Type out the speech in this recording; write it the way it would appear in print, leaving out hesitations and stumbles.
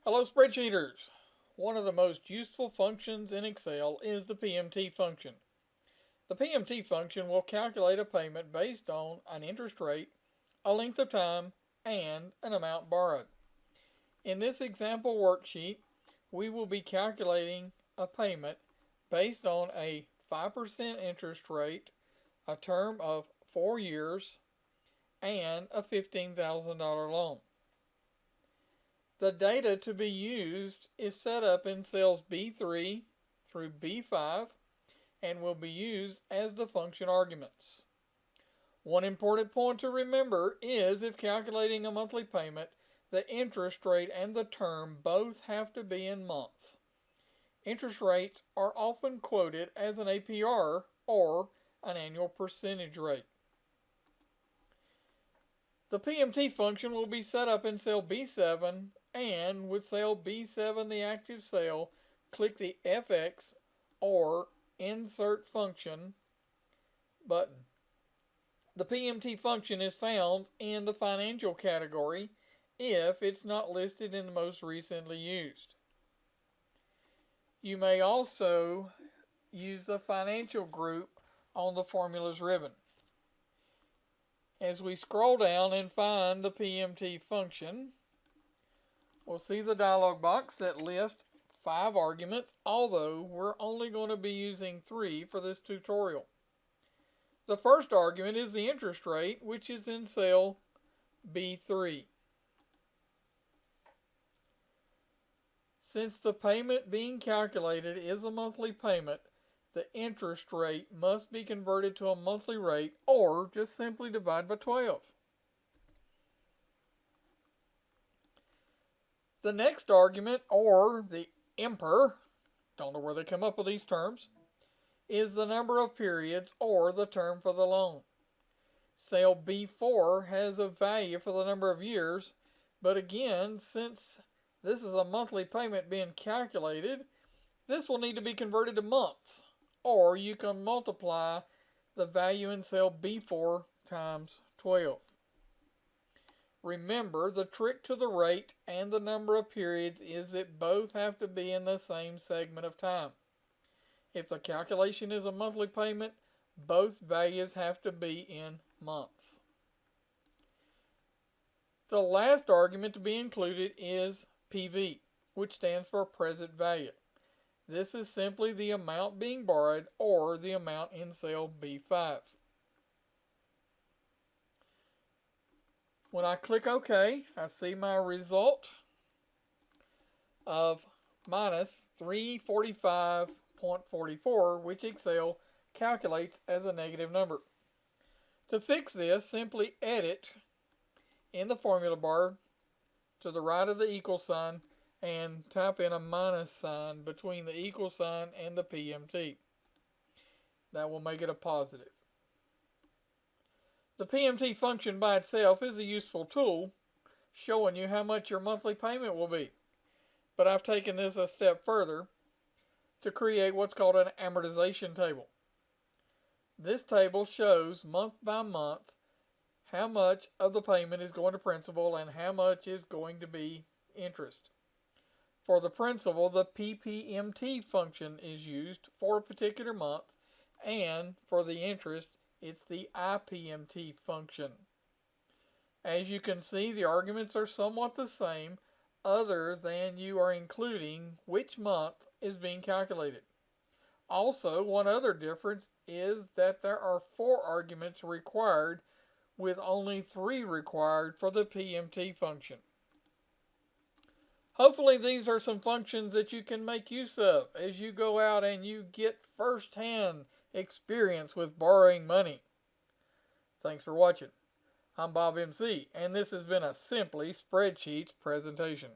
Hello spreadsheeters! One of the most useful functions in Excel is the PMT function. The PMT function will calculate a payment based on an interest rate, a length of time, and an amount borrowed. In this example worksheet, we will be calculating a payment based on a 5% interest rate, a term of 4 years, and a $15,000 loan. The data to be used is set up in cells B3 through B5 and will be used as the function arguments. One important point to remember is if calculating a monthly payment, the interest rate and the term both have to be in months. Interest rates are often quoted as an APR or an annual percentage rate. The PMT function will be set up in cell B7, and with cell B7 the active cell, click the FX or Insert Function button. The PMT function is found in the financial category if it's not listed in the most recently used. You may also use the financial group on the formulas ribbon. As we scroll down and find the PMT function, we'll see the dialog box that lists 5 arguments, although we're only going to be using 3 for this tutorial. The first argument is the interest rate, which is in cell B3. Since the payment being calculated is a monthly payment, the interest rate must be converted to a monthly rate or just simply divide by 12. The next argument, or the IMPER, don't know where they come up with these terms, is the number of periods or the term for the loan. Cell B4 has a value for the number of years, but again, since this is a monthly payment being calculated, this will need to be converted to months, or you can multiply the value in cell B4 times 12. Remember, the trick to the rate and the number of periods is that both have to be in the same segment of time. If the calculation is a monthly payment, both values have to be in months. The last argument to be included is PV, which stands for present value. This is simply the amount being borrowed or the amount in cell B5. When I click OK, I see my result of minus 345.44, which Excel calculates as a negative number. To fix this, simply edit in the formula bar to the right of the equal sign and type in a minus sign between the equal sign and the PMT. That will make it a positive. The PMT function by itself is a useful tool showing you how much your monthly payment will be. But I've taken this a step further to create what's called an amortization table. This table shows month by month how much of the payment is going to principal and how much is going to be interest. For the principal, the PPMT function is used for a particular month, and for the interest, it's the IPMT function. As you can see, the arguments are somewhat the same, other than you are including which month is being calculated. Also, one other difference is that there are 4 arguments required, with only 3 required for the PMT function. Hopefully these are some functions that you can make use of as you go out and you get first-hand experience with borrowing money. Thanks for watching. I'm Bob MC, and this has been a Simply Spreadsheets presentation.